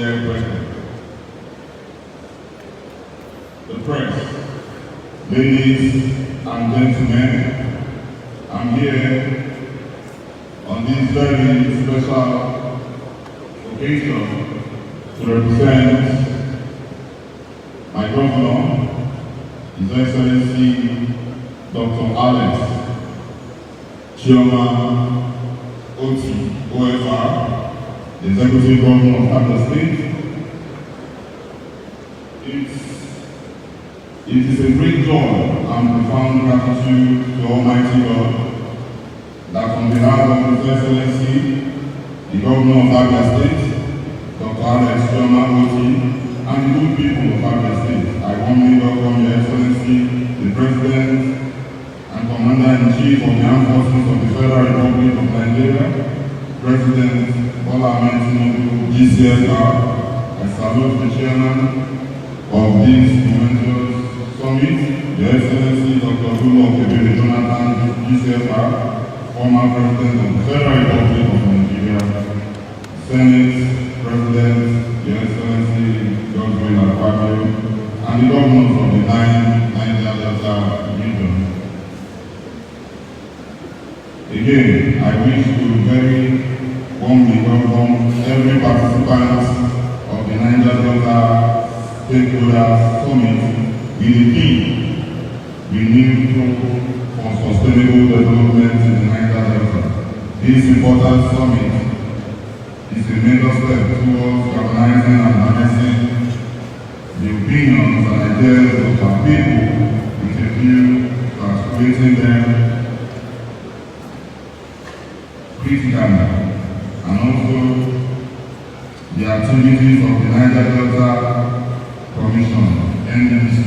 here present, the press, ladies and gentlemen, I'm here on this very special occasion to represent my governor, His Excellency Dr. Alex Chioma Oti OFR, the Executive Governor of Abia State. It is a great joy and profound gratitude to Almighty God that on behalf of His Excellency, the Governor of Abia State, Dr. Alex Chioma Oti, and the good people of Abia State, I warmly welcome Your Excellency, the President and Commander-in-Chief of the Armed Forces of the Federal Republic of Nigeria, President Bola Ahmed Tinubu, GCFR. I salute the Chairman of this momentous summit, Your Excellency Dr. Ebele Jonathan, GCFR, former President of the Federal Republic of Nigeria, Senate President, Your Excellency Godwin Akpabio, and the governors of the 9 Niger Delta region. Again, I wish to very warmly welcome every participant of the Niger Delta Stakeholder Summit with the theme, Renewed Hope for Sustainable Development in the Niger Delta. This important summit is a major step towards organizing and harnessing the opinions and ideas of our people with a view to articulating them critically, and also the activities of the Niger Delta Commission, NDC,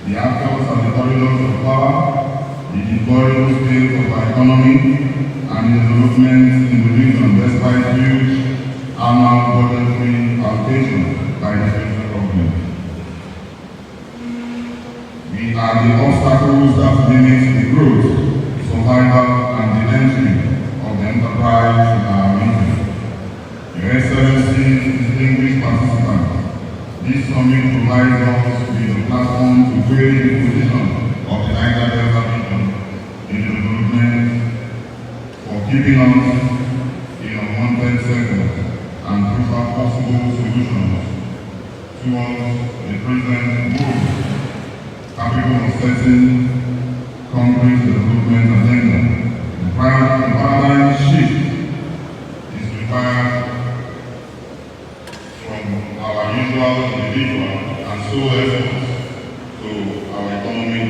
the actors and the corridors of power, the deployable scale of our economy, and the development in the region despite huge annual budgetary allocation by the federal government. We are the obstacles that limit the growth, survival, and the entry of the enterprise in our region. Your Excellency, distinguished participants, this summit provides us with a platform to create the position of the Niger Delta region in the development for keeping us in unwanted circles and prefer possible solutions towards the present goals capable of setting concrete development agenda. The paradigm shift is required from our usual individual and solo efforts to our economic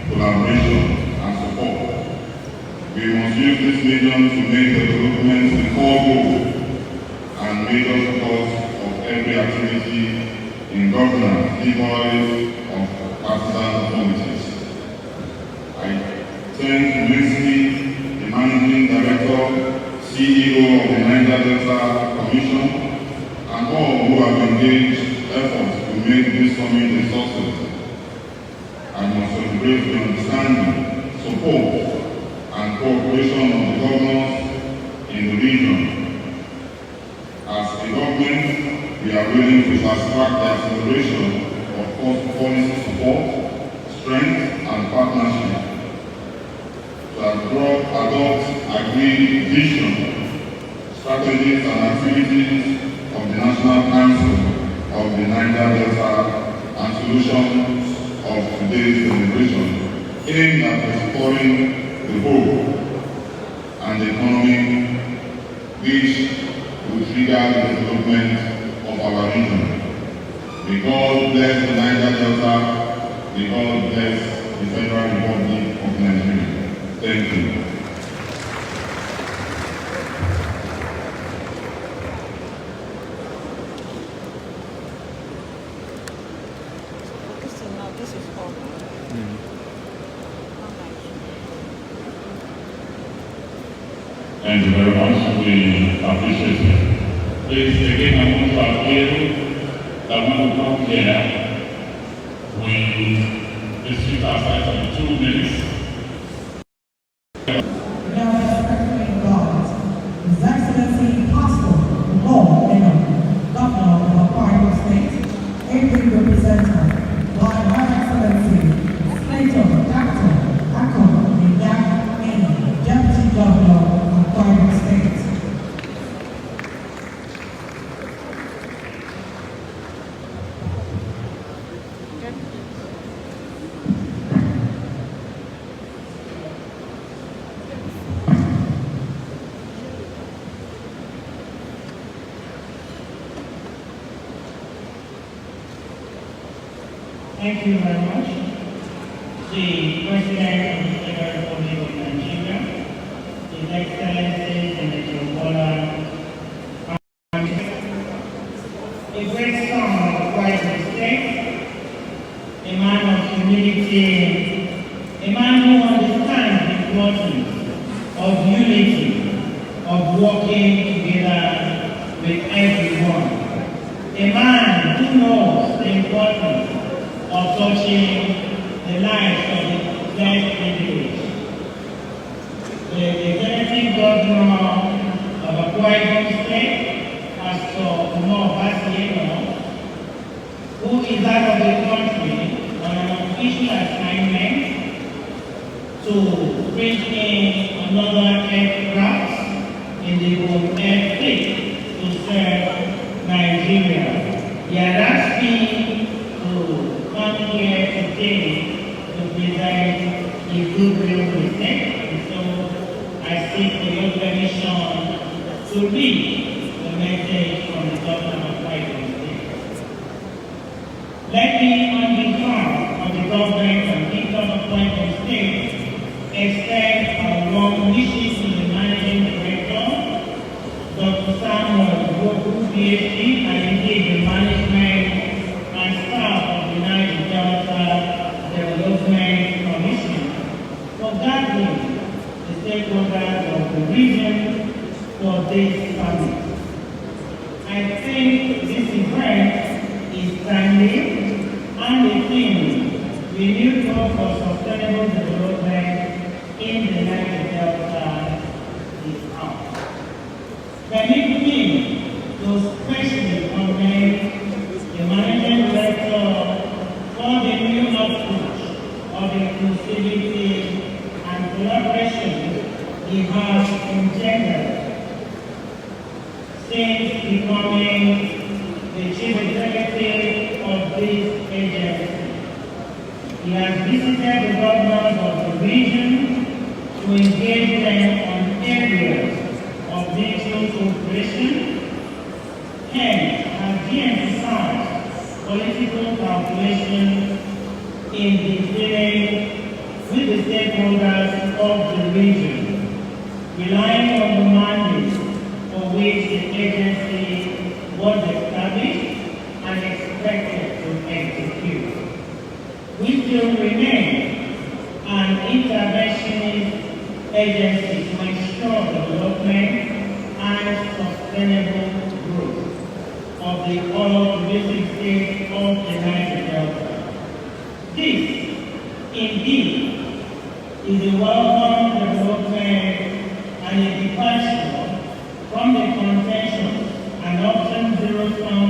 collaboration and support. We must use this medium to make development the core goal and major focus of every activity in governance, devoid of partisan politics. I thank immensely the Managing Director, CEO of the Niger Delta Commission, and all who have engaged efforts to make this summit a success. I must celebrate the understanding, support, and cooperation of the governors in the region. As a government, we are willing to fast-track the acceleration of policy support, strength, and partnership to adopt agreed vision, strategies, and activities of the National Council of the Niger Delta and solutions of today's celebration aimed at exploring the hope and the economy which will trigger the development of our region. May God bless the Niger Delta. May God bless the Federal Republic of Nigeria. Thank you. Thank you very much. We appreciate it. Please, again, I want to appeal that when we come here, we restrict ourselves to 2 minutes. His Excellency Pastor, Lord, Governor Thank you very much. The President of the Federal Republic of Nigeria, His Excellency Senator Bola, a great son of the quiet state, a man of humility, a man who understands the importance of unity, of working together with everyone. A man who knows the importance of touching the lives of the less privileged. The executive governor of Akwa Ibom State, Pastor Umar Basieno, who is out of the country on an official assignment to bring in another aircraft in the Home Air Fleet to serve Nigeria. He had asked me to come here today to present a goodwill visit, and so I seek for your permission to read the message from the governor of Akwa Ibom State. Let me, on behalf of the government and people of Akwa Ibom State, extend our warm wishes to the managing director, Dr. Samuel Boku, PhD, and indeed the management and staff of the Niger Delta Development Commission for gathering the stakeholders of the region for this summit. I think this event is timely and a theme renewed hope for sustainable development in the Niger Delta is out. Permit me to especially commend the managing director for the new approach of inclusivity and collaboration he has engendered since becoming the chief executive of this agency. He has visited the governors of the region to engage them on areas of mutual cooperation, and has de-emphasized political calculation in dealing with the stakeholders of the region, relying on the mandate for which the agency was established and expected to execute. We still remain an interventionist agency to ensure development and sustainable growth of the oil-producing state of the Niger Delta. This, indeed, is a welcome development and a departure from the contention and often zero-sum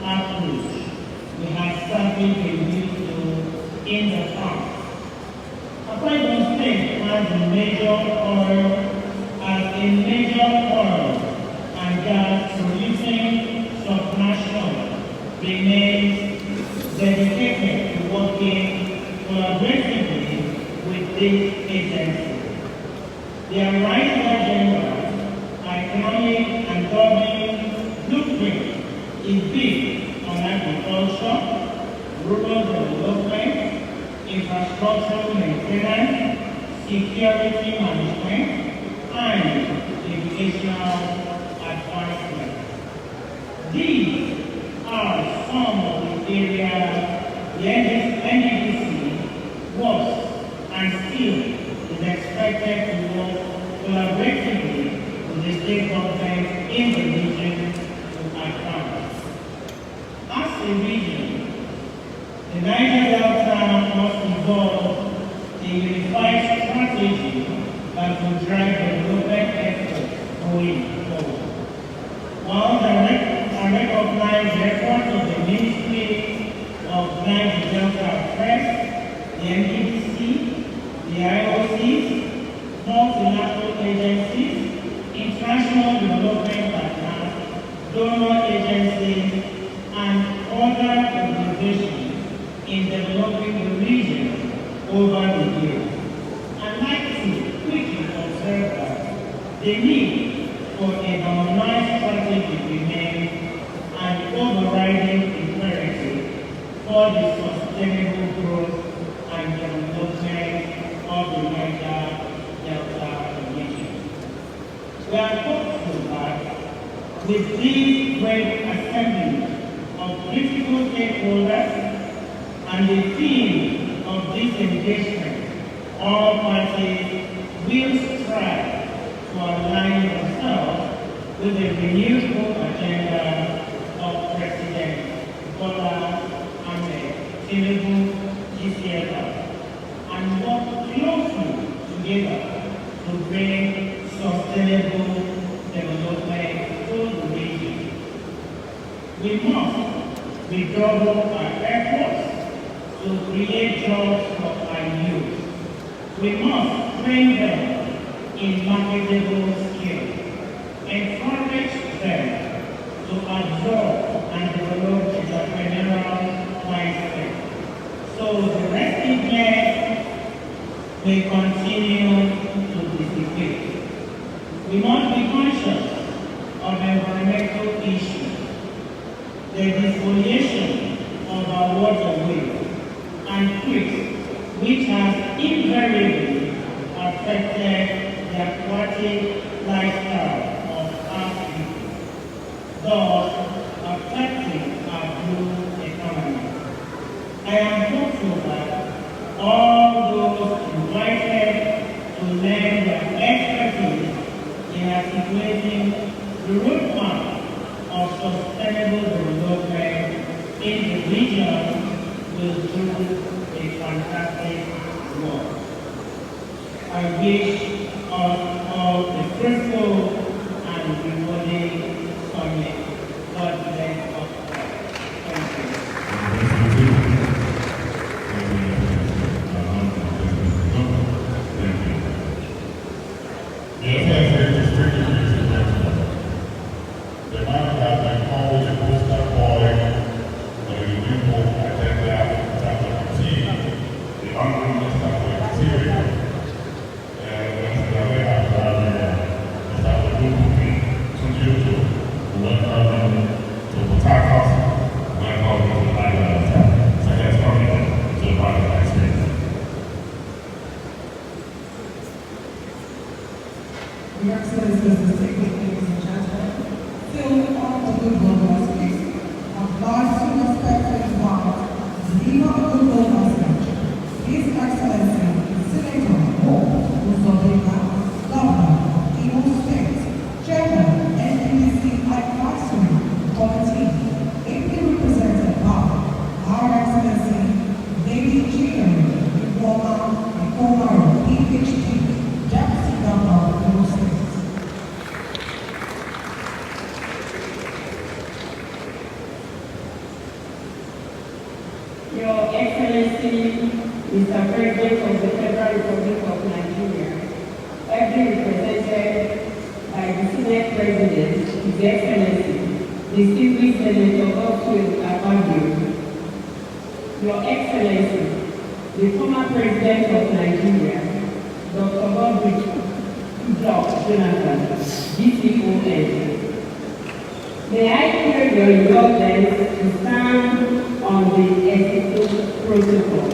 approach we have sadly been used to in the past. Akwa Ibom State has a major oil and gas producing subnational remains dedicated to working collaboratively with this agency. Their right agenda, economic and government blueprint is big on agriculture, rural development, infrastructure maintenance, security management, and educational advancement. These are some of the areas the NDDC was and still is expected to work collaboratively with the state government in the region to advance. As a region, the Niger Delta must evolve a unified strategy that will drive development efforts going forward. While I recognize the efforts of the Ministry of Niger Delta Affairs, the NDDC, the IOCs, multilateral agencies, international development partners, donor agencies, and other organizations in developing the region over the years. I'd like to quickly observe that the need for a harmonized strategy remains an overriding imperative for the sustainable wide assembly of critical stakeholders, and the theme of this engagement, all parties will strive to align themselves with the renewable agenda of President Bola Ahmed Tinubu GCFR, and work closely together to bring sustainable development to the region. We must redouble our efforts to create jobs for our youth. We must train them in marketable skills, encourage them to absorb and develop entrepreneurial mindset, so the restiveness may continue to dissipate. We must be conscious of environmental issues, the defoliation of our waterways and creeks, which has invariably affected the aquatic lifestyle of our people, thus affecting our blue economy. I am hopeful that all those invited to lend their expertise in articulating the roadmap of sustainable development in the region will do a fantastic work. I wish us all a fruitful and rewarding summit. God bless us all. Thank you. Your Excellencies, distinguished ladies and gentlemen, filled all the good global space, of large to respect for his wife, the leader of the global stage, His Excellency, Senator Hope Uzodinma, Governor of Imo State, Chairman, NPC Advisory Committee, ably represented by Our Excellency, Lady Jean, former PhD, Deputy Governor of Imo State. Your Excellency, Mr. President of the Federal Republic of Nigeria, ably represented by the Senate President, His Excellency, distinguished Senator Godswill Akpabio, Your Excellency, the former President of Nigeria, Dr. Goodluck Jonathan, GCON. May I crave your indulgence to stand on the ethical protocol.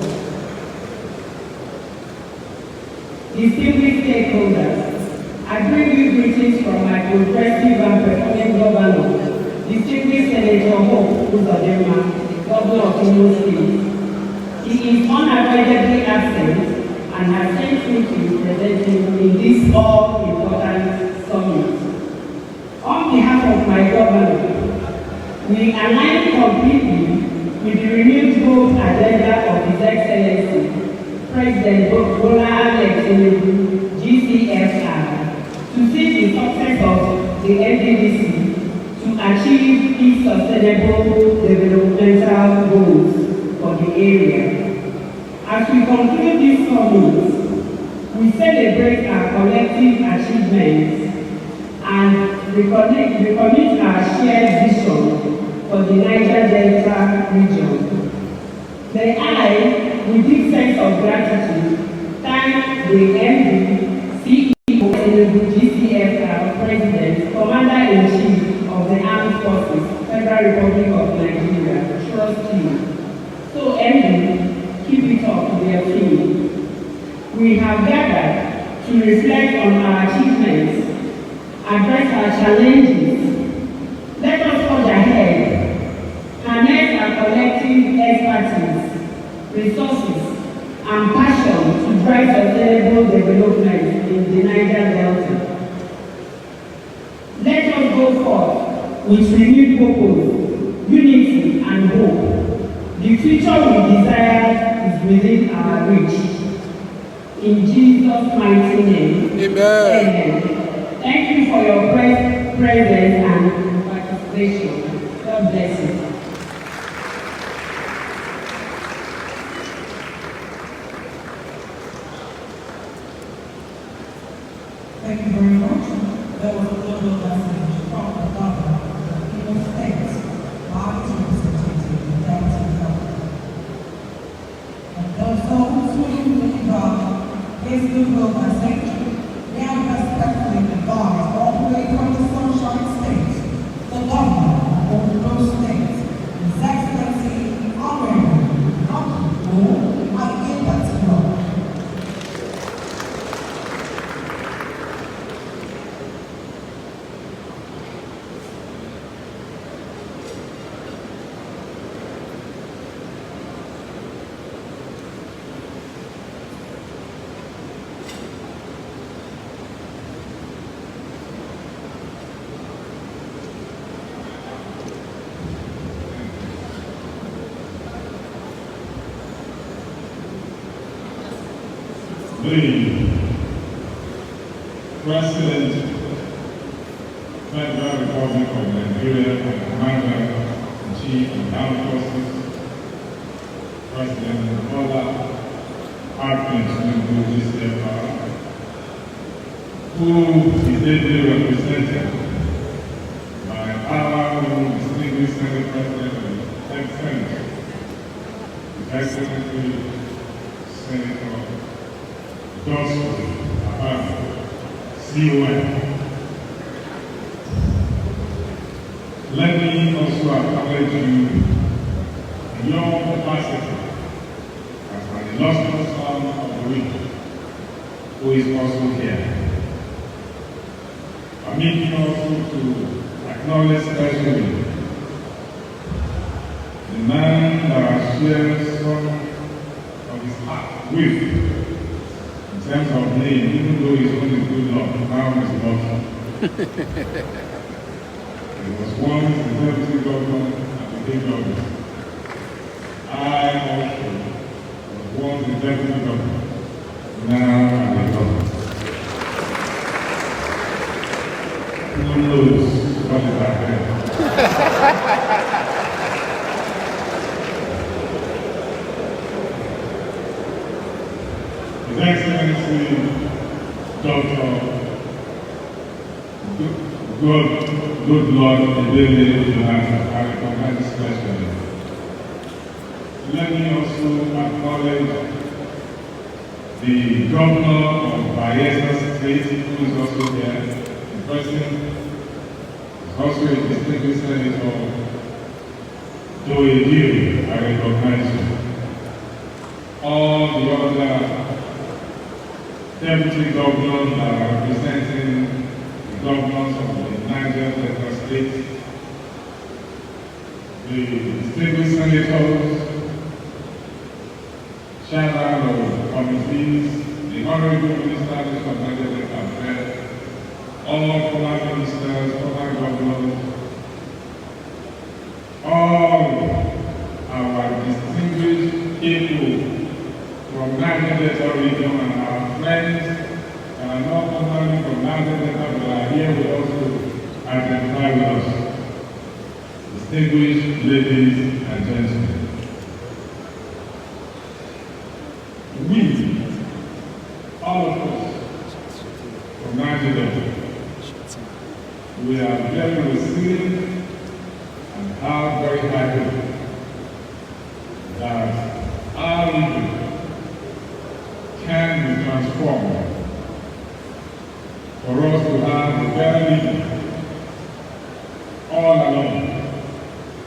Distinguished stakeholders, I bring you greetings from my progressive and performing governor, distinguished Senator Hope Uzodinma, Governor of Imo State. He is unavoidably absent and has sent me to be presenting in this all-important summit. On behalf of my governor, we align completely with the renewed growth agenda of His Excellency, President Bola Ahmed Tinubu, GCFR, to see the success of the NDDC to achieve its sustainable developmental goals for the area. As we conclude this summit, we celebrate our collective achievements and recommit our shared vision for the Niger Delta region. May I, with deep sense of gratitude, thank the MD, CEO, Tinubu, GCFR President, Commander-in-Chief of the Armed Forces, Federal Republic of Nigeria, trust you. So MD, keep it up to their team. We have gathered to reflect on our achievements, address our challenges. Let us forge collective expertise, resources, and passion to drive sustainable development in the Niger Delta. Let us go forth with renewed purpose, unity, and hope. The future we desire is within our reach. In Jesus' mighty name. Amen. Amen. Thank you for your presence and participation. God bless you. Thank you very much. That was a little message from the governor of the Imo State, by his representative, the Delta Governor. And those who believe his good will by nature, now respectfully advise all the way from the Sunshine State, the governor of those states, His Excellency Honorable Dr. I give that to you. The President, Federal Republic of Nigeria, and Commander-in-Chief of the Armed Forces, President Bola Ahmed Tinubu GCFR, who is ably represented by our distinguished Senate President of the Senate, His Excellency Senator Gospel, CON. Let me also acknowledge you in your capacity as an illustrious son of the week who is also here. Permit me also to acknowledge especially the man that I share some of his heart with. In terms of name, even though he's only good luck, now he's lucky. He was once the deputy governor and became governor. I also was once the deputy governor. Now I'm the governor. Who knows what is happening? His Excellency Dr. Good Lord Ebele, I recommend especially. Let me also acknowledge the Governor of Bayelsa State, who is also here. The President is also a distinguished Senator, Joey Deary, I recognize you. All the other Deputy Governors that are representing the governors of the Niger Delta State, the distinguished senators, chairman of committees, the honorable ministers of Niger Delta Affairs, all former ministers, former governors, all our distinguished people from Niger Delta region and our friends, and are not only from Niger Delta but are here with us to identify with us. Distinguished ladies and gentlemen, we, all of us from Niger Delta, we are very resilient and are very happy that our region can be transformed for us to have a better living all along,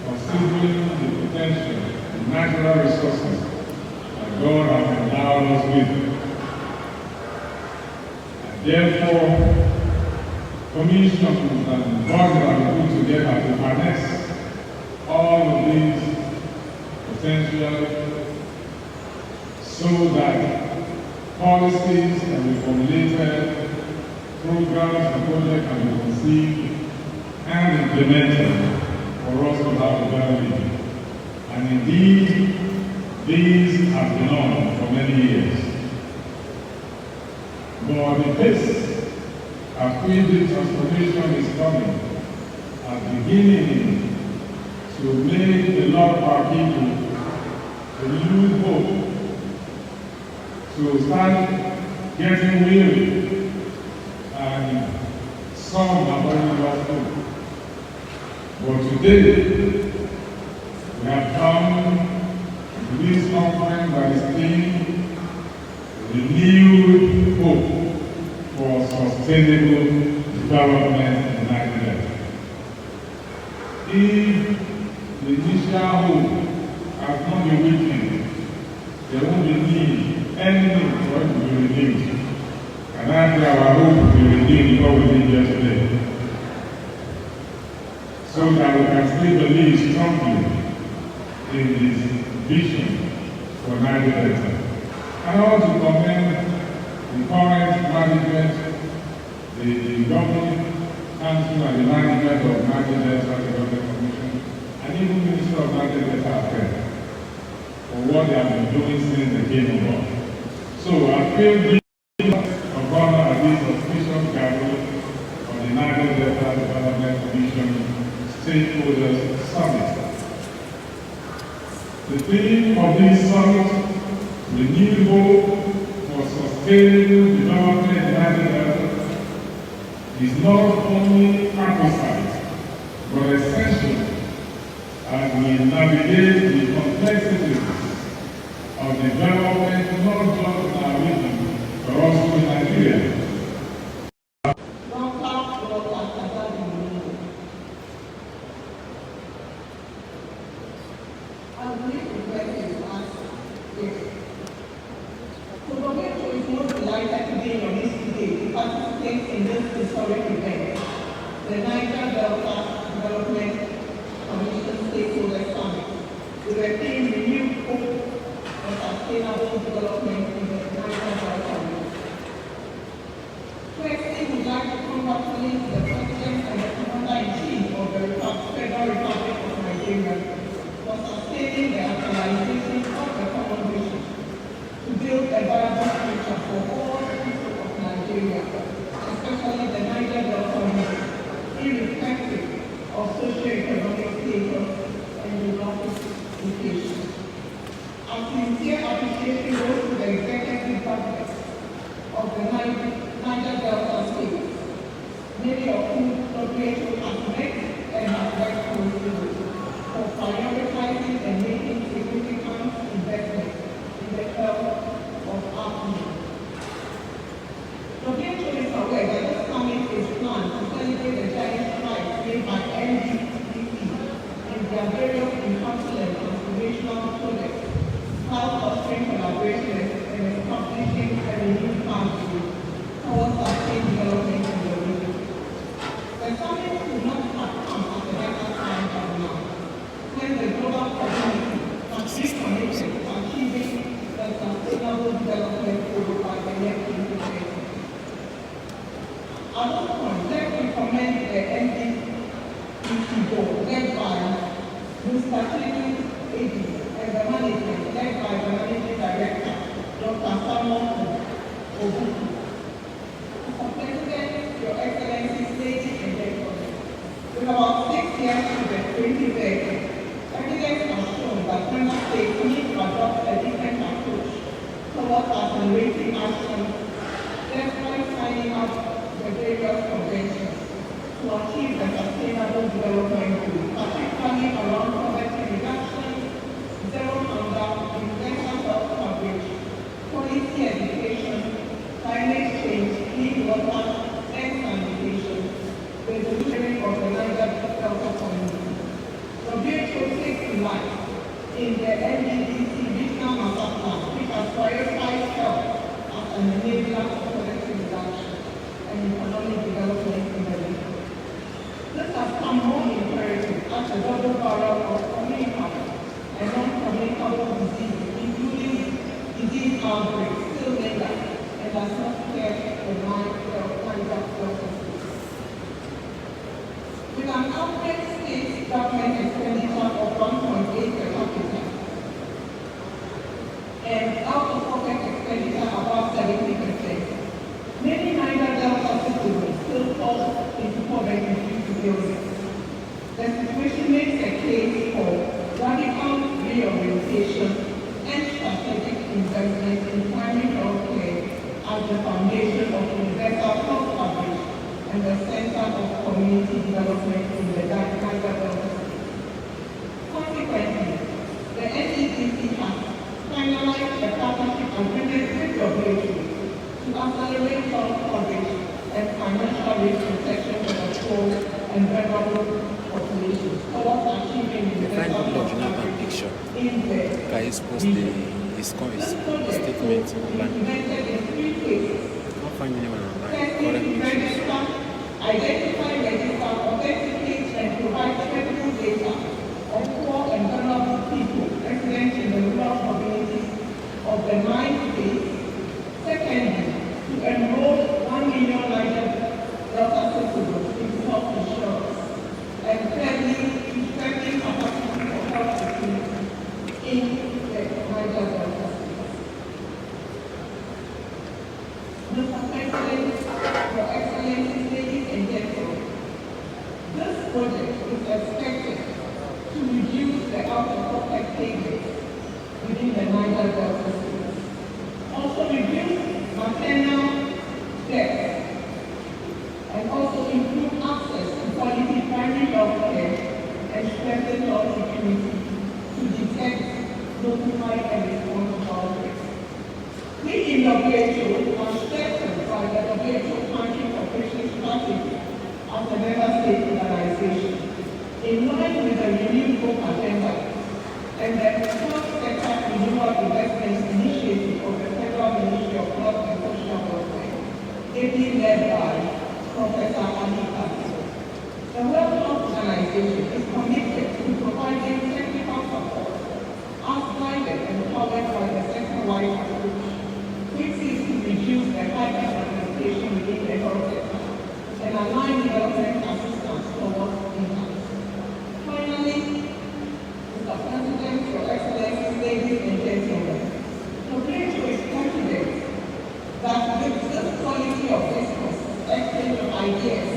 considering the potential, the natural resources that God has endowed us with. And therefore, commissions and bodies are put together to harness all of these essential so that policies can be formulated, programs and projects can be conceived and implemented for us to have a better living. And indeed, these have been on for many years. But the pace at which the transformation is coming are beginning to make a lot of our people to lose hope, to start getting weary, and some have already lost hope. But today, we have come to this conference that is named Renewed Hope for Sustainable Development in Nigeria. If the initial hope has not been weakened, there won't be need, any need for it to be renewed. And after our hope will be renewed before we leave here today, so that we can still believe strongly in this vision for Niger Delta. I want to commend the current management, the governing council and the management of Niger Delta Development Commission, and even Minister of Niger Delta Affairs for what they have been doing since they came on board. So I feel deep of honor at this auspicious gathering of the Niger Delta Development Commission Stakeholders Summit. The theme of this summit, Renewed Hope for Sustainable Development in Niger Delta, is not only apposite, but essential as we navigate the complexities of development not just in our region, but also in Nigeria. The Niger Delta Development Commission Stakeholder Summit, with a theme renewed hope for sustainable development in the Niger Delta region. Firstly, we'd like to congratulate the President and the Commander-in-Chief of the Federal Republic of Nigeria for sustaining the actualization of the common vision to build a viable future for all people of Nigeria, especially the Niger Delta region, irrespective of socio-economic status and geographic location. A sincere appreciation goes to the executive government of the Niger Delta states, many of whom WHO has met and have worked closely with, for prioritizing and making significant investments in the health of our people. WHO is aware that this summit is planned to celebrate the giant strides made by NDDC in their various enhancement and transformational projects, while fostering collaboration and establishing a renewed pathway towards sustained development in the region. The summit could not have come at a better time than now, when the global community has recommitted to achieving the sustainable development goal by the year 2030. At this point, let me commend the NDDC board led by Mr. Chidi Edi and the management led by the managing director, Dr. Samuel Obuku. Mr. President, Your Excellency, ladies and gentlemen, with about 6 years to the 2030, evidence has shown that member states need to adopt a different approach towards accelerating action, thereby signing up the various conventions to achieve the sustainable development goals, particularly around poverty reduction, zero hunger, universal health coverage, policy education, climate change, clean water, and sanitation, with the sharing of the Niger Delta community. WHO takes to life in the NDDC Regional Master Plan, which has prioritized health as an enabler of poverty reduction and economic development in the region. This has become more imperative as a double barrel of communicable and non-communicable education and strategic investment in primary health care as the foundation of universal health coverage and the center of community development in the Niger Delta State. Consequently, the NEDC has finalized a partnership agreement with WHO to accelerate health coverage and financial risk protection for the poor and vulnerable populations towards achieving universal health coverage in the Guys, post his statement online. implemented in 3 phases. Can't find anyone online. Firstly, Current to issues. register, identify, register, authenticate, and provide credible data on poor and vulnerable people resident in the rural communities of the 9 states. Secondly, to enroll 1 million Niger Delta citizens into health insurance. And thirdly, to strengthen capacity for health security in the Niger Delta state. Mr. President, Your Excellencies, ladies and gentlemen, this project is expected to reduce the out-of-pocket payments within the Niger Delta state. Also reduce maternal deaths and also improve access to quality primary health care and strengthen health security to detect, notify, and respond to outbreaks. We in WHO are strengthened by the WHO Country Cooperation Strategy as a member state organization in line with the renewed hope agenda and the health sector renewal investment initiative of the Federal Ministry of Health and Social Welfare, ably led by Professor Ali Kassim. The World Health Organization is committed to providing technical support as guided and powered by the sector-wide approach, which is to reduce the hyper-fragmentation within the health sector and align development assistance towards impact. Finally, Mr. President, Your Excellencies, ladies and gentlemen, WHO is confident that with this quality of discourse, exchange of ideas,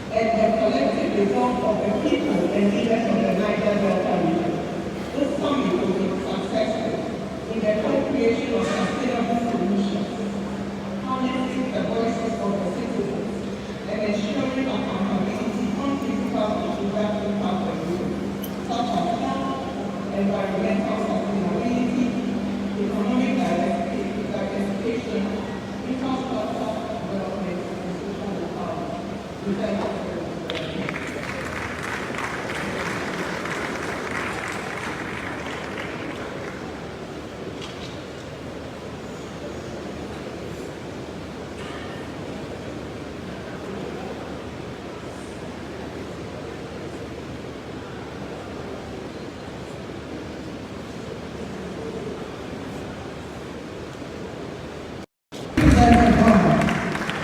and the collective resolve of the people and leaders of the Niger Delta region, this summit will be successful in the co-creation of sustainable solutions, harnessing the voices of the citizens, and ensuring accountability on critical issues that impact the region, such as health, environmental sustainability, economic diversification, infrastructure development, and social empowerment. We thank you.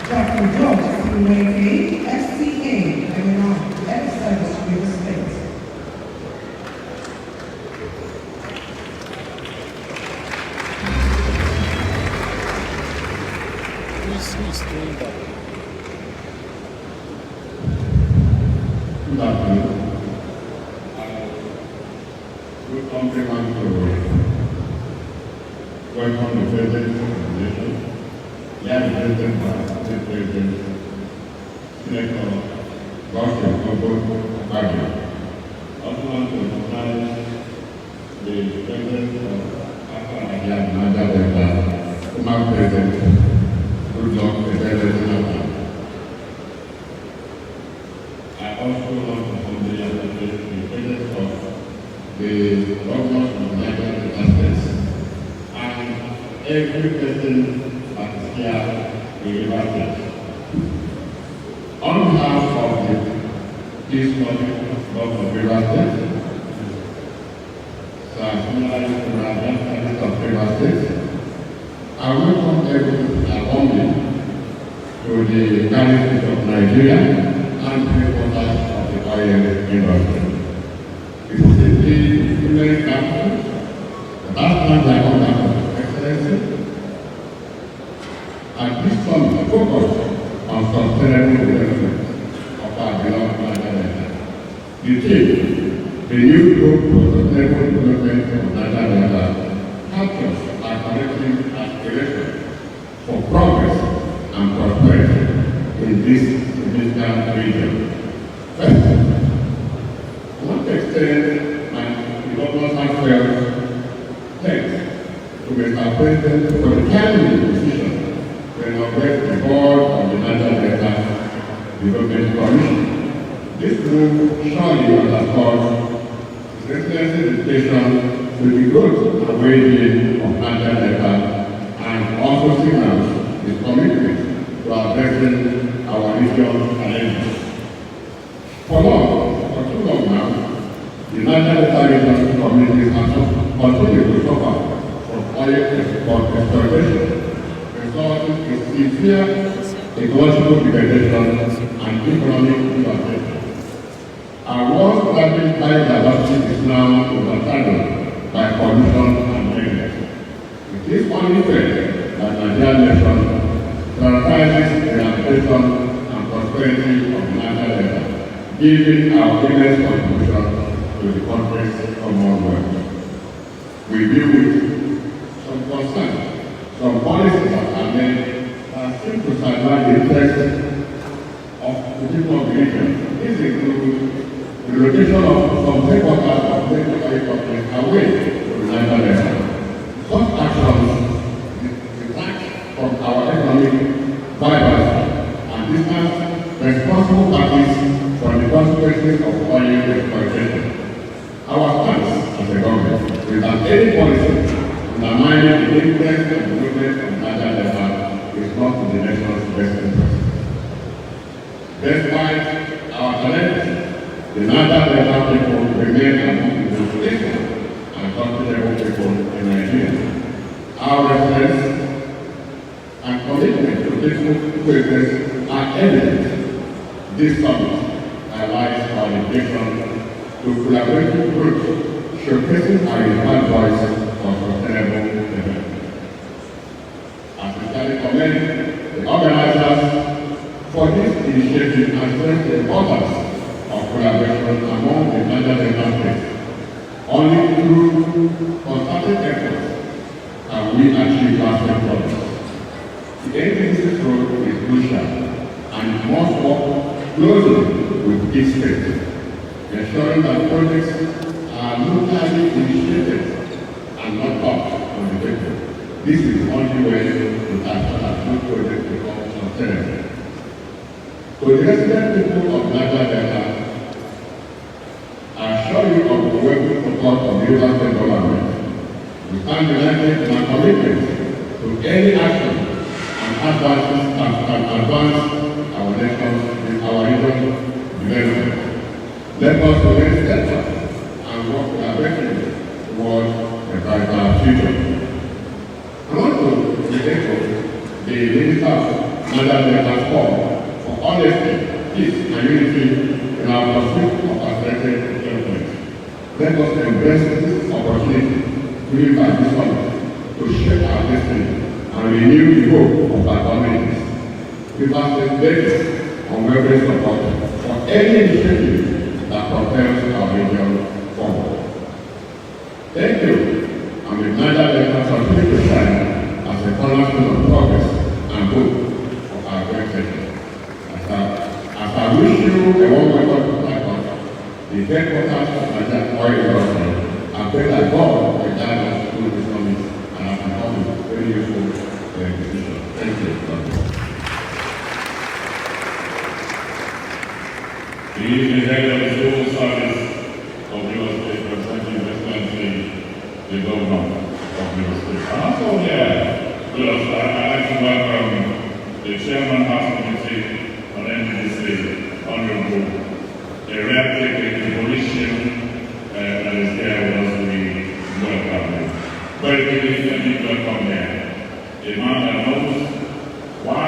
Dr. George Suweke, SCA, and now ex service real estate. Who's doing that? Good afternoon. Good compliment to welcome the President of the Nation, Young President, State President, Senator Gospel Global Agri. Also want to recognize the President of Niger Delta, former President, Goodluck Jonathan. I also want to humbly appreciate the presence of the governors of Niger Delta State and every person that is here in River State. On behalf of the Peace Project of River State, Sir Sunday Service of River State, I welcome everyone warmly to the United States of Nigeria and headquarters of the oil industry. This is a very council, the last time I want to Excellency, and this summit focused on sustainable development of our beloved Nigeria. The theme The new group for sustainable development of Niger Delta captures our collective aspiration for progress and prosperity in this significant region. First, I want to extend my enormous heartfelt thanks to Mr. President for the timely decision to inaugurate the board of the Niger Delta Development Commission. This move surely underscores His Excellency's dedication to the growth and well-being of Niger Delta and also signals his commitment to addressing our region's challenges. For too long now, the Niger Delta region communities have continued to suffer from oil exploitation, resulting in severe ecological degradation and economic devastation. Our world's thriving biodiversity is now overshadowed by pollution and neglect. It is only fair that Nigerian nation prioritizes the rehabilitation and prosperity of Niger Delta, giving our immense contribution to the country's common wealth. We view with some concern some policies that are made that seem to sideline the interests of the people of the region. This includes the relocation of some headquarters of major companies away from Niger Delta. Such actions detract from our economic vibrancy and distance responsible parties from the consequences of oil exploitation. Our stance as a government is that any policy undermining the interest and development of Niger Delta is not in the nation's best interest. Despite our challenges, the Niger Delta people remain among the most stable and comfortable people in Nigeria. Our residents and commitment to peaceful coexistence are evident. This summit highlights our dedication to collaborative groups, showcasing our unified voice for sustainable development. As we study commend the organizers for this initiative and stress the importance of collaboration among the Niger Delta states. Only through concerted efforts can we achieve lasting progress. The NDC's role is crucial and it must work closely with each state, ensuring that projects are locally initiated and not backed on the people. This is the only way to ensure that no project becomes sustainable. To the resident people of Niger Delta, I assure you of the working support of the River State government. We stand united in our commitment to any action and advances that can advance our nation in our region development. Let us remain steadfast and work collaboratively towards a brighter future. I want to echo the Minister of Niger Delta's call for honesty, peace, and unity in our pursuit of aesthetic development. Let us embrace this opportunity given by this summit to shape our destiny and renew the hope of our communities. We must engage unwavering support for any initiative that propels our region forward. Thank you, and with Niger Delta continue to shine as a cornerstone of progress and hope for our great nation. As I wish you a warm welcome to my country, the headquarters of Niger Oil Industry, I pray that God will guide us through this summit and has become a very useful decision. Thank you. The head of the civil service of River State, representing His Excellency, the Governor of River State. And also here with us, I'd like to welcome the Chairman House Committee on NDDC, Honorable Erect Evolution, that is here with us. We welcome you. Very quickly, let me welcome here a man that knows why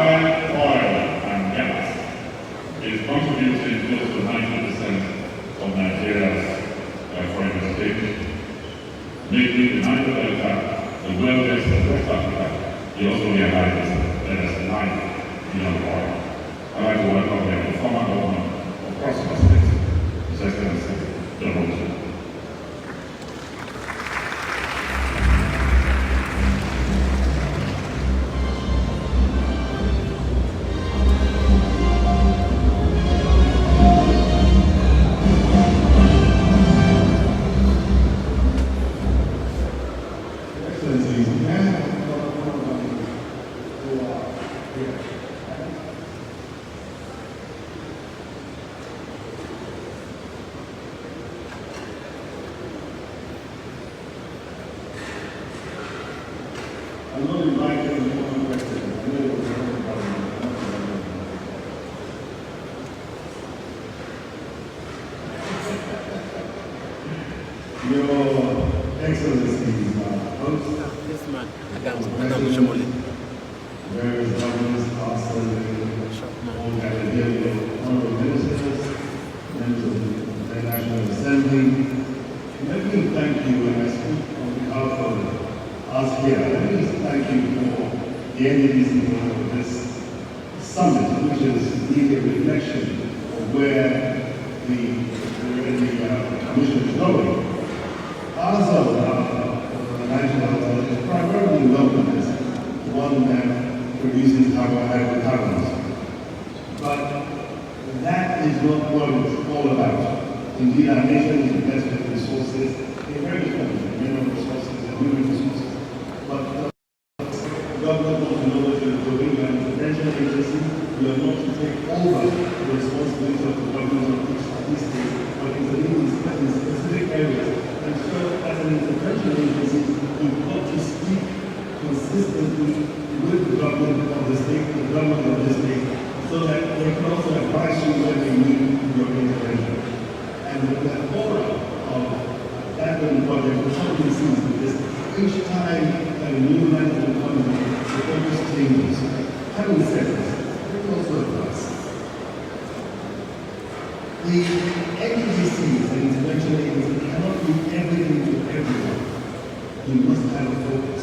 oil and gas is contributing close to 90% of Nigeria's foreign exchange, making the Niger Delta the wealthiest of West Africa. He also realizes that there's 9 billion oil. I'd like to welcome the former governor of Cross State, His Excellency, John Rosen. Your Excellencies, hosts, This man, Adam Shomole. various governors, also all gathered here, your honorable ministers, members of the National Assembly. Let me thank you, and I speak on behalf of us here. Let me thank you for the NDC for this summit, which is really a reflection of where the commission is going. Also, Niger is primarily known as one that produces hydrocarbons. But that is not what it's all about. Indeed, our nation is blessed with resources in various forms, mineral resources and human resources. But the government wants to know what you're doing, and the potential agency, you are not to take over the responsibility of the government of these states, but intervene in specific areas. And so, as an intervention agency, you've got to speak consistently with the government of the state, the government of the state, so that they can also advise you when they need your intervention. And with the aura of that project, which you can see is each time a new management comes in, the focus changes. Having said this, let me also advise. The NGCs and intervention agencies cannot do everything to everyone. You must have a focus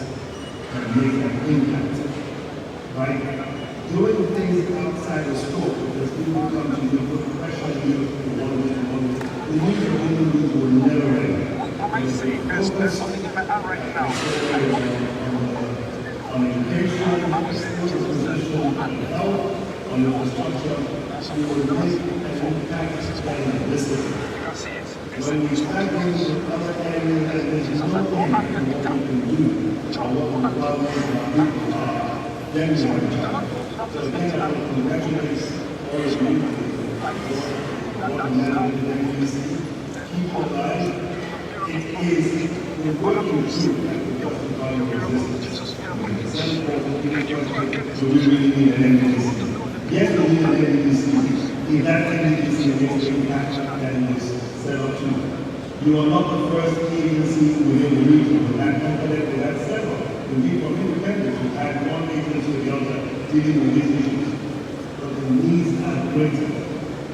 and make an impact. By doing things outside the scope, because people come to you, put pressure on you, the need for human will never end. Focus on education, position, health, on infrastructure, you will make an impact on this city. When we start doing other areas, there is no end to what we can do, or what the requirements of our people are, then we have a job. So again, I want to congratulate all of you for what the management agency. Keep alive. It is the working group that will justify your existence. So we really need an NDC. Yes, we need an NDC. If that NDC makes the impact that it is set up to. You are not the first agency within the region with that confident, with that several. Indeed, from independence, we've had one agency or the other dealing with these issues. But the needs are greater.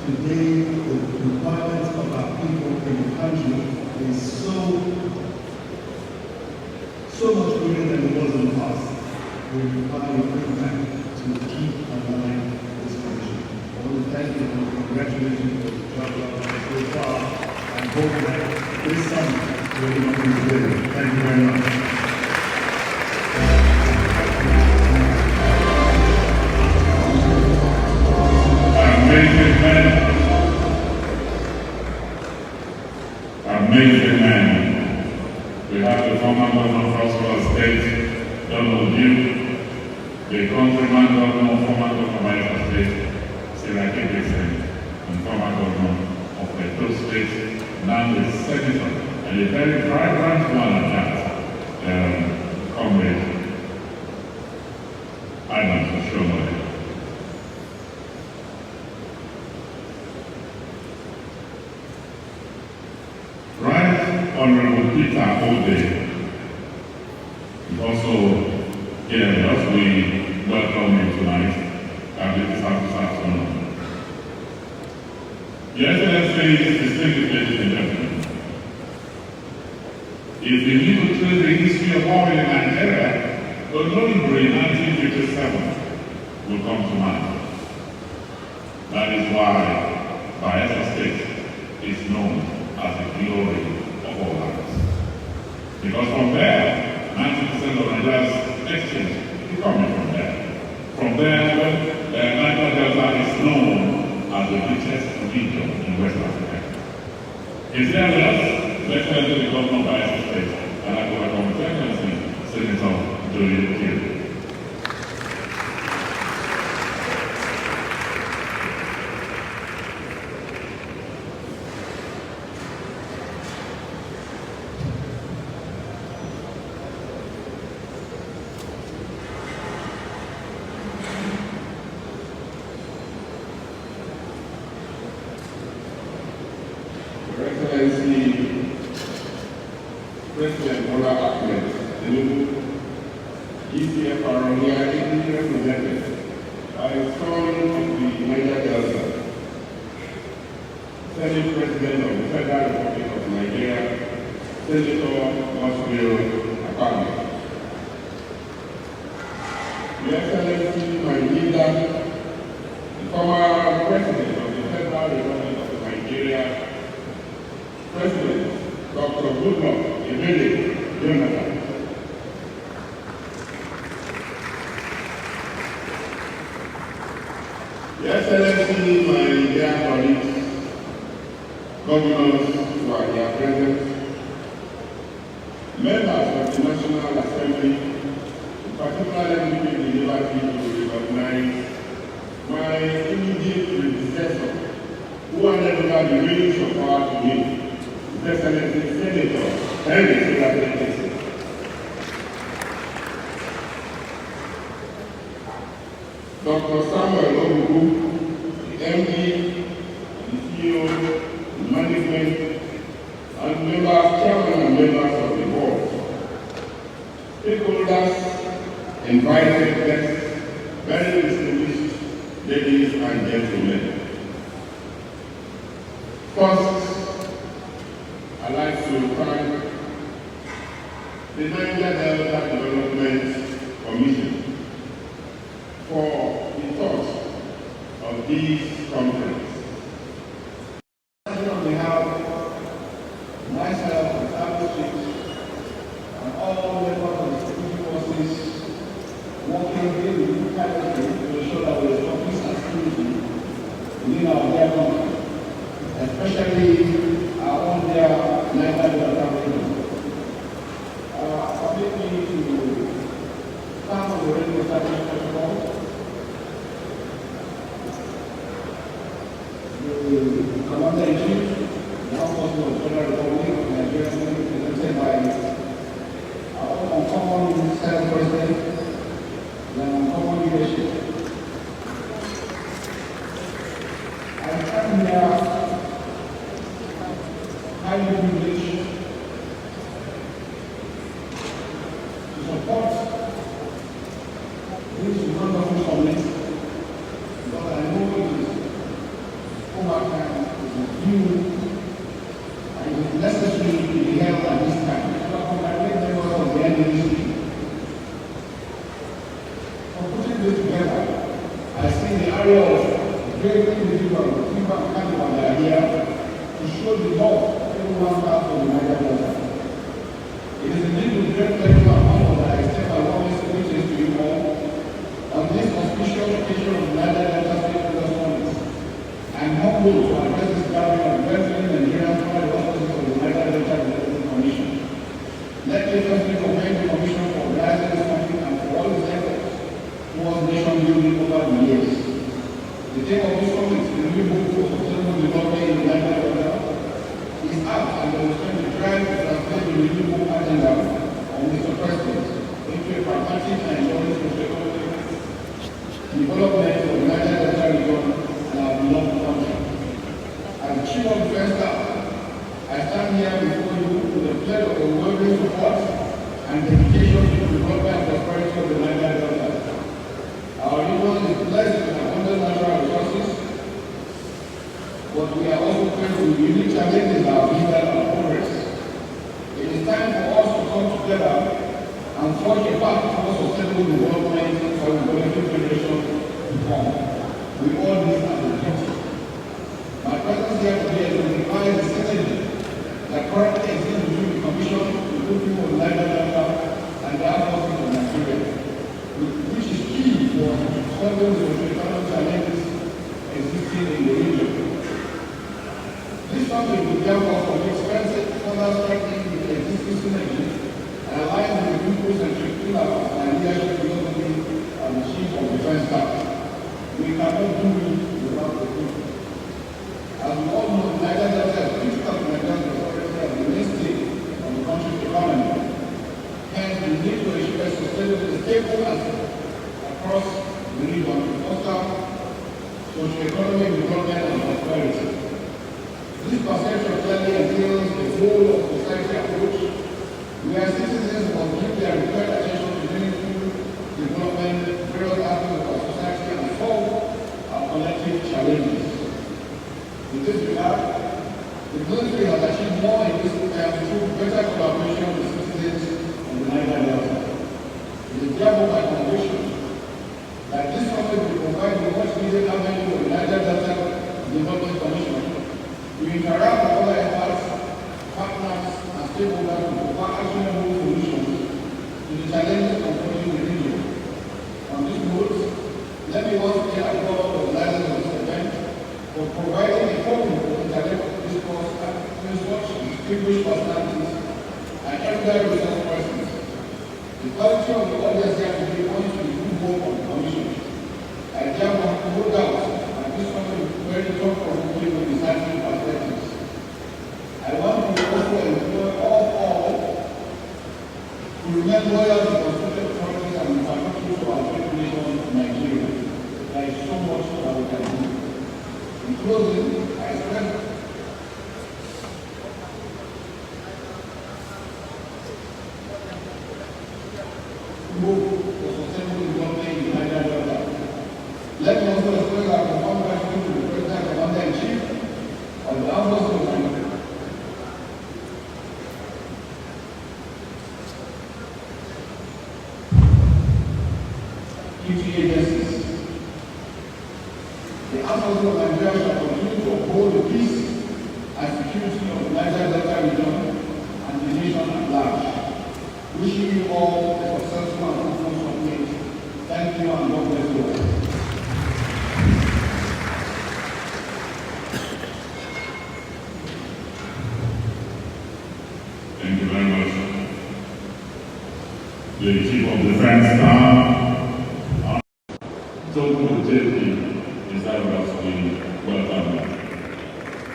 Today, the requirements of our people in the country is so much greater than it was in the past. We require your impact to keep alive this country. I want to thank you and congratulate you for the job you have done so far, and hope that this summit will be completed. Thank you very much. Amazing man. We have the former governor of Crossroads State, Donald Duke, the countryman governor, former governor of Bayelsa State, Sarah Dickinson, and former governor of Plateau State, now the senator, and a very vibrant one at that, comrade Adam Shomole. Honorable Peter Ode is also here with us. We welcome you tonight and this afternoon. Your Excellency, distinguished ladies and gentlemen, if you need to trace the history of oil in Nigeria, the Olymbre in 1957 will come to mind. That is why Bayelsa State is known as the glory of all lands. Because from there, 90% of Nigeria's exchange is coming from there. From there, Niger Delta is known as the richest region in West Africa. Is there with us? Let's enter the governor of Bayelsa State, and I will welcome His Excellency Senator Joey Kill. President Bola Ahmed Tinubu, GCFR here is represented by son of the Niger Delta, Senate President of the Federal Republic of Nigeria, Senator Oswald Akpabio. Your Excellency, my leader, the former President of the Federal Republic of Nigeria, President Dr. Goodluck Ebele Jonathan. Your Excellency, my dear colleagues, governors who are here present, members of the National Assembly, particularly the liberty to recognize my immediate predecessor, who handed over the reins of power to me, His Excellency Senator Henry Senator. Dr. Samuel Obuku, the MD, the CEO, the management, and members, chairman and members of the board, stakeholders, invited guests, very distinguished ladies and gentlemen. First, I'd like to thank the Niger Delta Development Commission for the thought of this conference. On behalf of myself and Sabo Street and all members of the security forces working daily tirelessly to ensure that we establish and security within our dear country, especially our own dear Niger Delta region. Permit me to start on the radio station protocol. The Commander-in-Chief, the Armed Forces of the Federal Republic of Nigeria, represented by our own uncommon self-president and uncommon leadership. I stand here highly privileged to support this wonderful summit because I know it is over time, it is due, and it is necessary to be held at this time. So I congratulate members of the NDC for putting this together. I see the area of great individuals, people and carnival that are here to show the love everyone has for the Niger Delta. It is indeed with great pleasure and honor that I extend my warmest greetings to you all on this auspicious occasion of the Niger Delta State Leaders Summit. I am humbled to address this gathering of resident Nigerians under the auspices of the Niger Delta Development Commission. Let me firstly commend the Commission for organizing this summit and for all its efforts towards nation building over the years. The theme of this summit, the new book for sustainable development in the Niger Delta, is apt and demonstrates the drive to translate the renewable agenda of Mr. President into a pragmatic and enduring socio-economic development of the Niger Delta region and our beloved country. As the Chief of Defense Staff, I stand here before you with the pledge of unwavering support and dedication to the development and prosperity of the Niger Delta. Our region is blessed with abundant natural resources, but we are also faced with unique challenges that are hindered our progress. It is time for us to come together and forge a path towards sustainable development for the benefit generation to come. We all need as a duty. My presence here today exemplifies the synergy that currently exists between the Commission, the people of Niger Delta, and the Armed Forces of Nigeria, which is key for solving the socio-economic challenges existing in the region. This summit will therefore commit further strengthening the existing synergy and align with the people-centric pillar of my leadership philosophy as the Chief of Defense Staff. We cannot do it without the people. As we all know, the Niger Delta is critical to Nigeria's prosperity as the mainstay of the country's economy. Hence, we need to ensure sustainable stable assets across the region to foster socio-economic development and prosperity. This perception clearly entails a whole of society approach We as citizens must give their required attention to meaningful development, various aspects of our society, and solve our collective challenges. In this regard, the military has achieved more in recent times through better collaboration with citizens of the Niger Delta. It is therefore my conviction that this summit will provide the much needed avenue for the Niger Delta Development Commission to interact with other efforts, partners, and stakeholders to provide actionable solutions to the challenges confronting the region. On this note, let me once again applaud the organizers of this event for providing a forum for intellectual discourse and such distinguished personalities and everyday resource persons. The quality of the audience here today points to the good work of the Commission. I therefore have no doubt that this summit is very thought-provoking with insightful perspectives. I want to also implore all to remain loyal to the constituted authorities and infrastructure of our great nation, Nigeria. There is so much that we can do. In closing, I express hope for sustainable development in the Niger Delta. Let me also express our profound gratitude to the President Commander-in-Chief of the Armed Forces of Nigeria. Agencies. The Armed Forces of Nigeria shall continue to uphold the peace and security of the Niger Delta region and the nation at large. Wishing you all a successful and fruitful summit. Thank you and God bless you all. Thank you very much. The Chief of Defense Staff, Total JP, is that what to be welcome.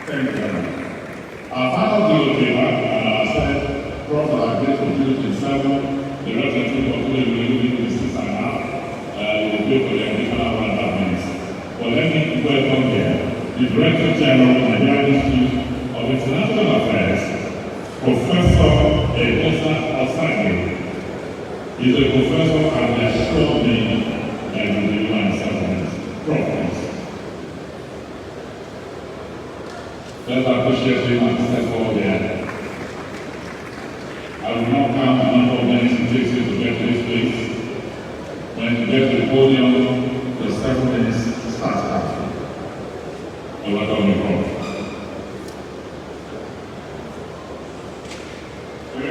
Thank you very much. Our final deal paper, said, Prof. Agreed to June 27, the representative of the moving the 6 and a half, will go for the additional 1.5 minutes. But let me welcome here the Director General of the Nigerian Institute of International Affairs, Professor Egosa Osage. He's a professor at the assured me that he will be one settlement. Prof, please. Let's appreciate him and step forward there. I will not count the number of minutes it takes you to get to this place. When you get to the podium, the 7 minutes starts after. I welcome you, Prof. Your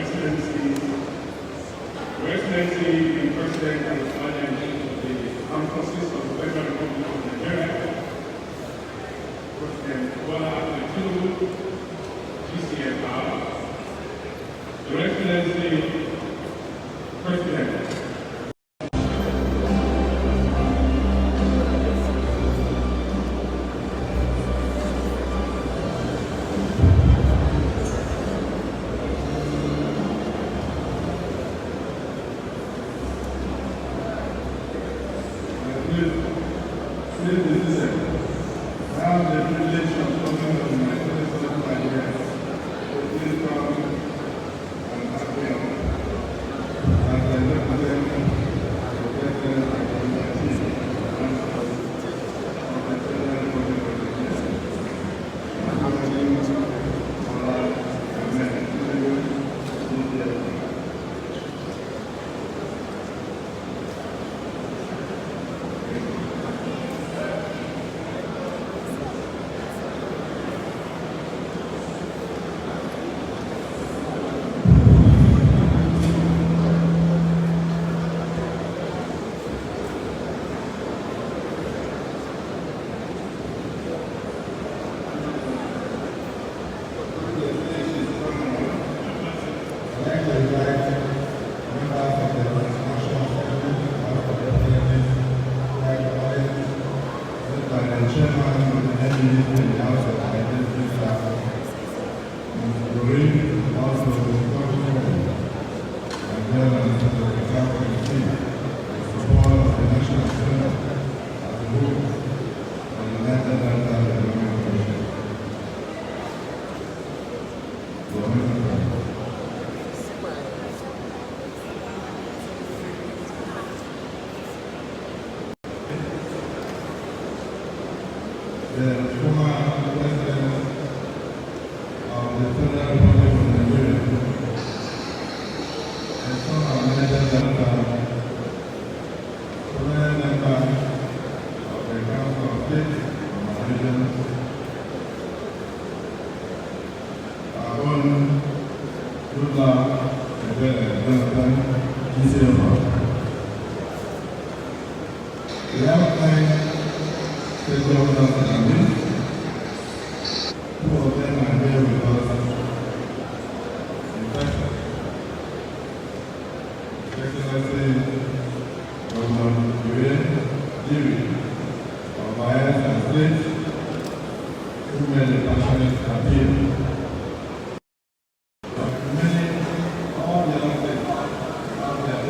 Excellency, the President and the Commander-in-Chief of the Armed Forces of the Federal Republic of Nigeria, President Bola Ahmed Tinubu, GCFR, Your Excellency, President. the former president of the Federal Republic of Nigeria, the son of Niger Delta, prominent member of the Council of State of our region, our own good luck, Jonathan Giselma. We have 9 state governors and leaders. 2 of them are here with us in person. Excellency Governor Jiri of Bayelsa State, who made a passionate appeal. All the other states out there,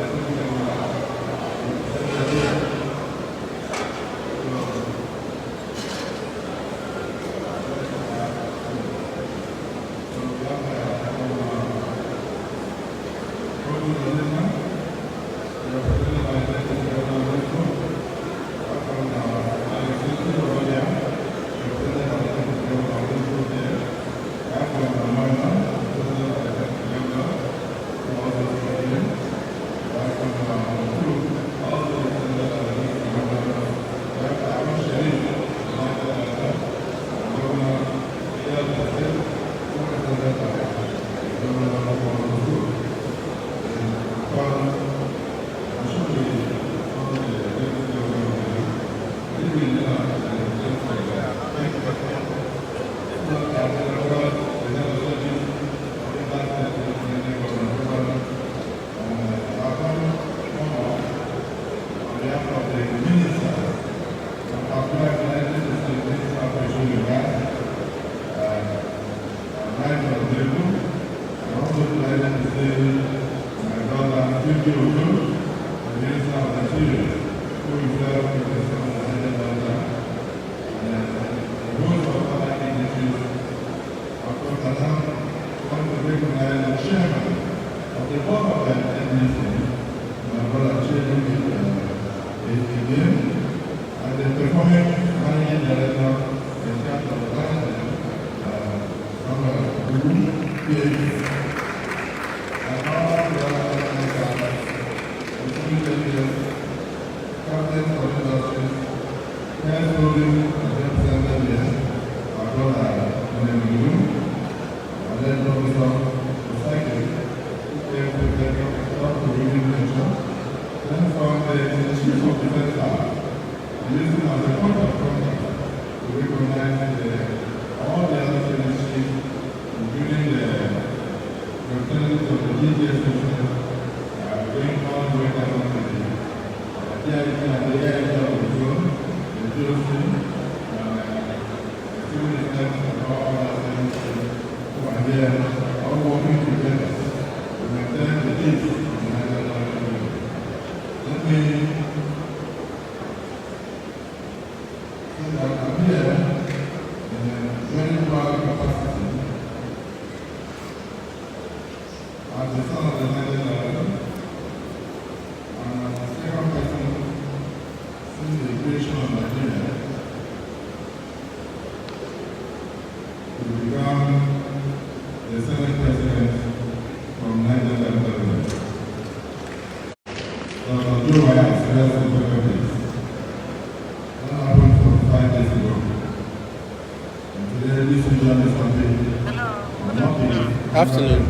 Afternoon.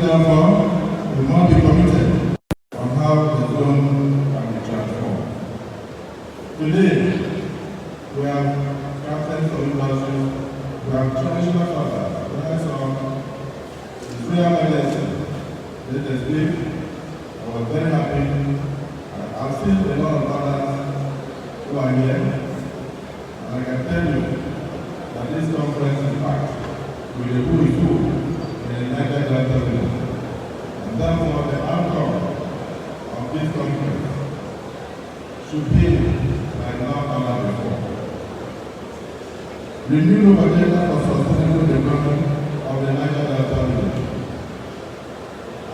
Therefore, we must be committed on how the zone can be transformed. Today, we have captains of industry, we have traditional fathers, we have some Israel medicine. Let us live. I was very happy. I've seen a lot of others who are here. And I can tell you that this conference, in fact, will be who is who in the Niger Delta region. And therefore, the outcome of this conference should be like none other before. Renewed agenda for sustainable development of the Niger Delta region.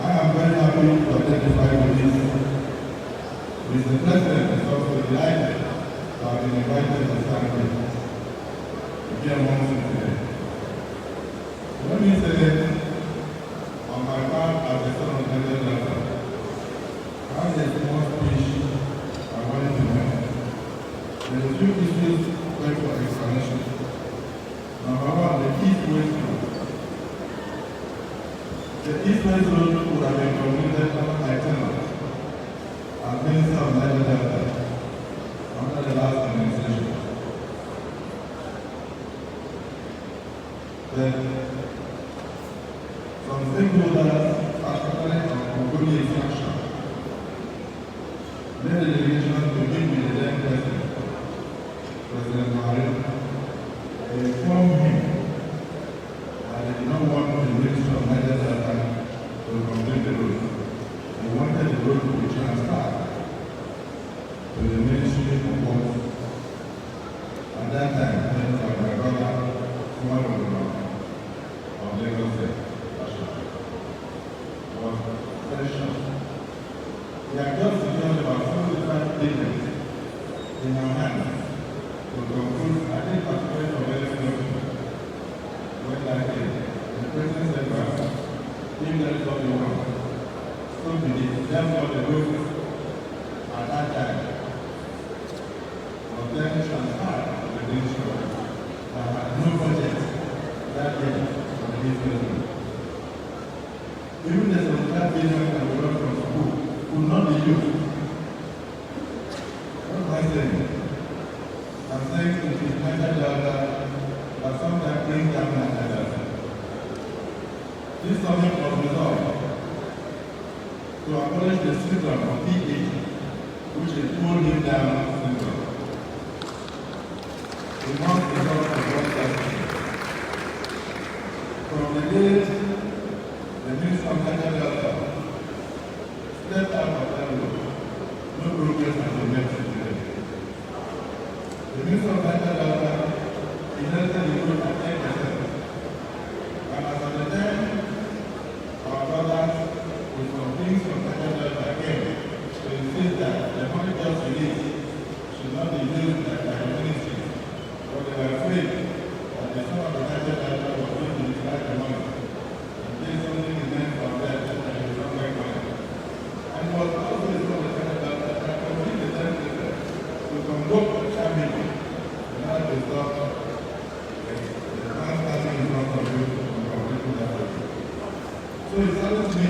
I am very happy to identify with this. Mr. President is also delighted to have been invited to stand here. be amongst you today. Let me say, on my part as a son of Niger Delta, I have a small speech I wanted to make. There are two issues going for explanation. Number one, the east-west road. The east-west road would have been completed under my tenure as Minister of Niger Delta under the last administration. Then, some stakeholders, particularly on Congolese extraction, made a delegation to meet with the then President, President Buhari. They informed him that they did not want the Minister of Niger Delta to complete the road. They wanted the road to be transferred to the Ministry of Works. At that time, then by my brother, former governor of Lagos State, was very short. We are just secured about 45 billion in our hands to conclude, I think, particularly for very few. When I came, the President said, well, if that is what you want, so be it. Therefore, the road at that time was then transferred to the Ministry that had no budget that year for the business. Even the 75 billion that we got from school could not be used. What am I saying? I'm saying it is Niger Delta that sometimes brings down Niger Delta. This summit was resolved to abolish the syndrome of PH, which is holding down syndrome. We must resolve the one destiny. From the days the Minister of Niger Delta stepped out of that road, no progress has been made today. The Minister of Niger Delta inherited the road at 10%. And as at the time, our brothers with some things from Niger Delta came to insist that the money just released should not be used by the ministry, but they were afraid that the son of the Niger Delta was going to utilize the money. In case something is meant for them, that they will not make money. And it was also the son of the Niger Delta that completed the 10% to convoke the family in order to stop the man standing in front of you from completing that project. So it saddens me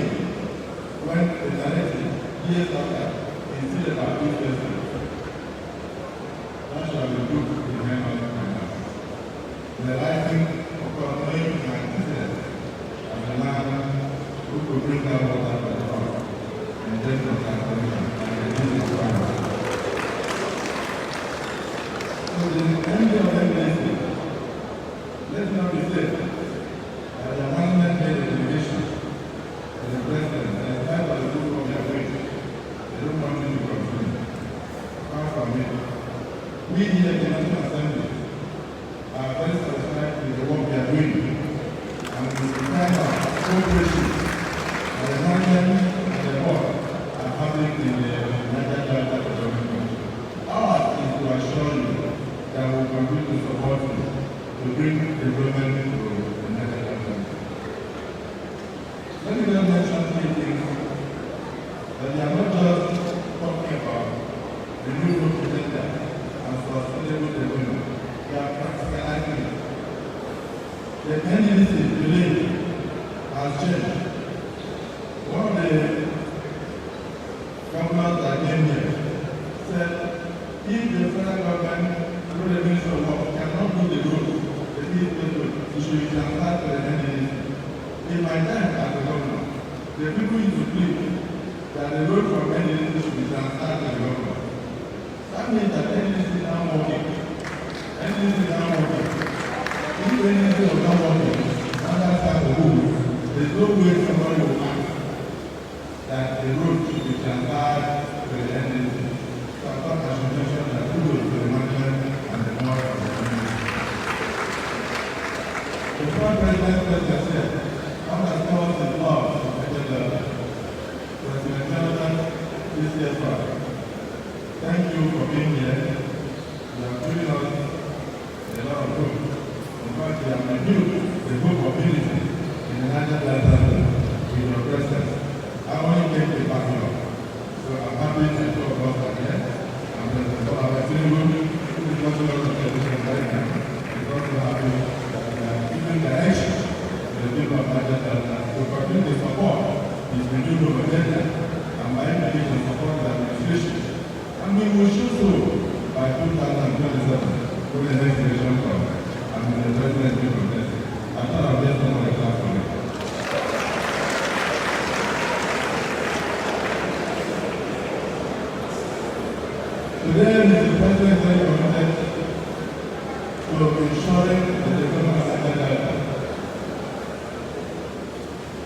when the narrative years after is still about this person. That shall be put in the hand of the finance. The writing of knowing my antecedents as a man who could bring down water to the top in terms of transformation and the business of finance. So the end of the ministry, let's not be said that the management made a delegation to the president and in spite of the group of their weight, they don't want me to continue. Far from it. We here at the National Assembly are very satisfied with the work we are doing and with the kind of cooperation that the management and the board are having in the Niger Delta Development Commission. Ours is to assure you that we will continue to support you to bring development to the Niger Delta. Let me just mention three things that they are not just talking about renewable agenda and sustainable development. They are practicalizing it. The NDC delay has changed. One of the governors that came here said if the federal government through the Ministry of Works cannot do the road, the east-west road, it should be transferred to the NDC. In my time as a governor, the people used to plead that the road from NDC should be transferred to the government. That means that NDC is now working. NDC is now working. If NDC was not working, under the rules, there's no way somebody will ask that the road should be transferred to the NDC. So I thought I should mention that kudos to the management and the board of the NDC. The former president said, "How has caused the law of Niger Delta?" President Jonathan, this year's father. Thank you for being here. You have given us a lot of good. because you have renewed the hope of unity in the Niger Delta with your presence. I only came to back you up. So I'm happy that two of us are here. And President Bola Tinubu, who is also on the television right now, is also happy that we are giving direction to the people of Niger Delta to continue to support his renewed hope agenda and by invitation support the administration. And we will show so by 2027 when the next election comes and when the president will contest. I thought I would just come on the class for it. Today, Mr. President is very committed to ensuring the development of Niger Delta.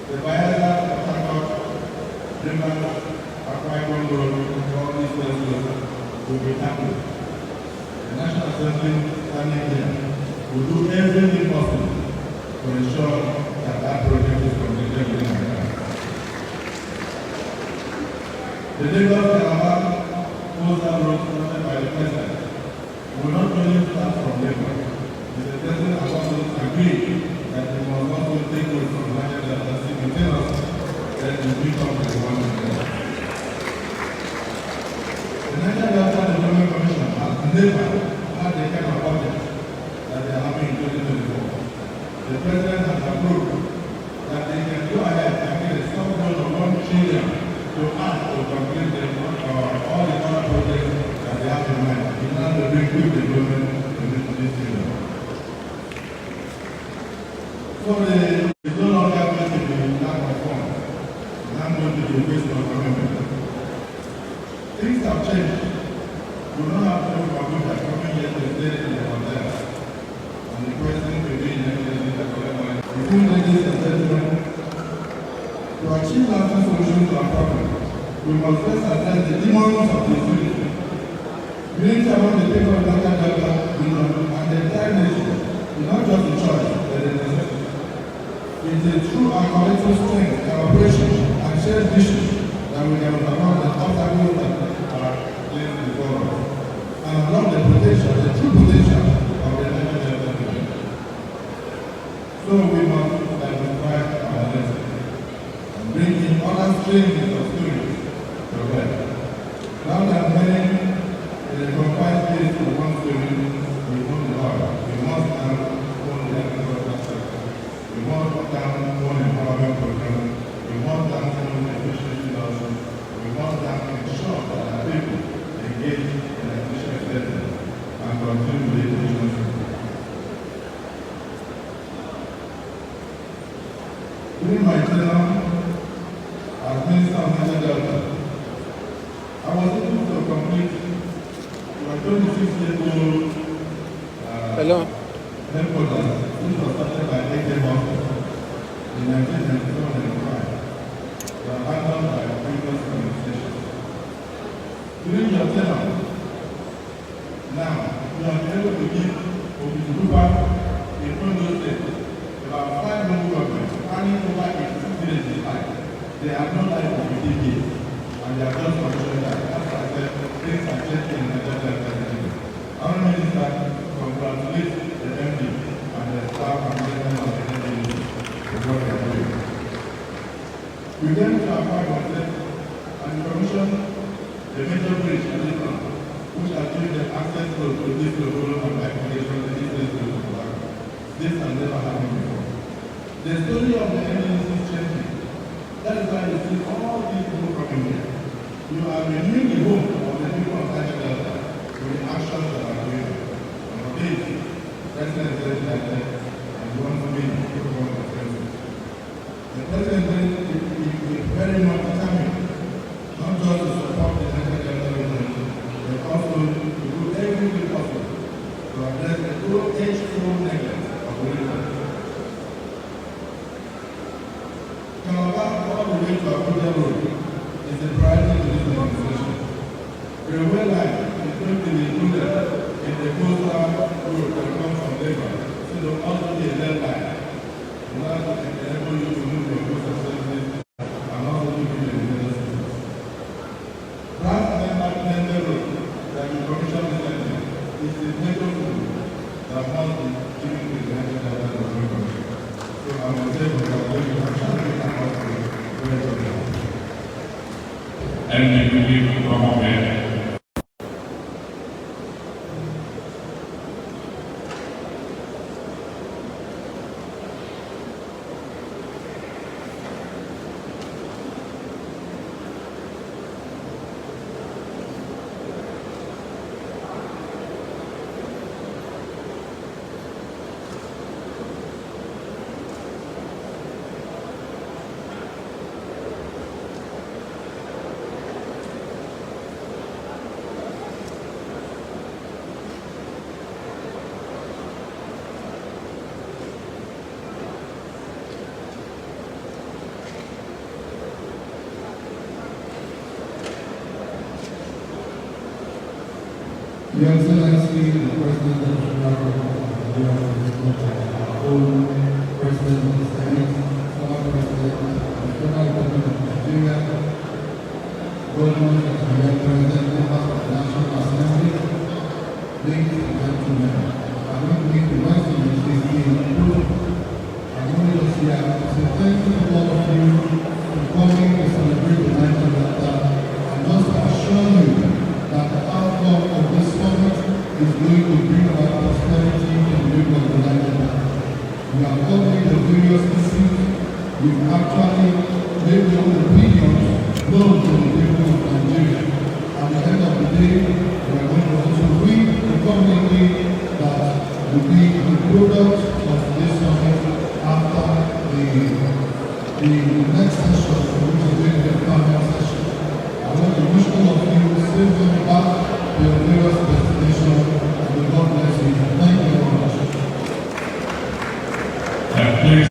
The Bayelsa, Port Rivers, Akwa Ibom Road, all these places will be tackled. The National Assembly standing here will do everything possible to ensure that that project is completed within our time. The Lagos-Calabar coastal road started by the President will not only start from Lagos. The President has also agreed that it must also take road from Niger Delta simultaneously, then it will become the one of them. The Niger Delta Development Commission has never had the kind of budget that they are having in 2024. The President has approved that they can go ahead and get a sum of 1 trillion to add to complete all the other projects that they have in mind in order to bring quick development to this area. So it's no longer going to be lack of funds. It's not going to be a waste of commitment. Things have changed. We don't have to computer coming here to stay in the hotel. And the President will be in the ladies and gentlemen, to achieve lasting solutions to our problem, we must first address the demons of the unity. Unity among the people of Niger Delta and the entire nation is not just a choice, but a necessity. It is through our collective strength, collaboration, and shared vision that we can overcome the obstacles that are placed before us and unlock the potential, the true potential of the Niger Delta people. So we must diversify our lessons and bring in other streams of stories to bear. Rather than heading in a confined space to one story, we want the other. We must have one agricultural sector. We must have one empowerment program. We must have one efficiency losses. We must have ensure that our people engage in efficient setting and continue with the education. During my tenure as Minister of Niger Delta, I was able to complete my 26-year-old headquarters, which was started by AK Hospital in 1994-95, abandoned by previous administration. During your tenure, now you have been able to give Obiduba in Ondo State about 5 local governments, spanning over 86 villages like. They have no life of 50 years, and they are just considered that. That's why I said things are changing in Niger Delta. Our minister congratulates the MD and the staff and president of the NDC for what they are doing. We then to acquire concept and commission the major bridge at this time, which has given them access to this local and application to this place to the This has never happened before. The story of the NDC is changing. That is why you see all these people coming here. You are renewing the hope of the people of Niger Delta with the actions that are doing. And for this, the President said that and you want to be one of the President. The President is very much determined not just to support the Niger Delta movement, but also to do everything possible to address the full age-full neglect of the region. All the way to Abuja Road is a priority to this administration. Railway line is going to be included in the coastal road that comes from Lagos, so there will also be a rail line. In order to enable you to move your coastal services and also to be in the city. Brass Niger Road that we commissioned recently is a major road that must be given to the Niger and people come up here. Your Excellency, the President of the President of the Senate, former President of the Federal Government of Nigeria, Governors and President members of the National Assembly, ladies and gentlemen, I will make the West Indies being approved. I'm only just here to say thank you to all of you for coming to celebrate the Niger Delta and just to assure you that the outcome of this summit is going to bring about prosperity in the people of the Niger Delta. We have covered the various issues. We've actually made our opinions known to the people of Nigeria. At the end of the day, we are going to also read the community that will be the product of this summit after the next session, which is going to be a panel session. I want to wish all of you safe going back to your various destinations, and God bless you. Thank you very much. Please.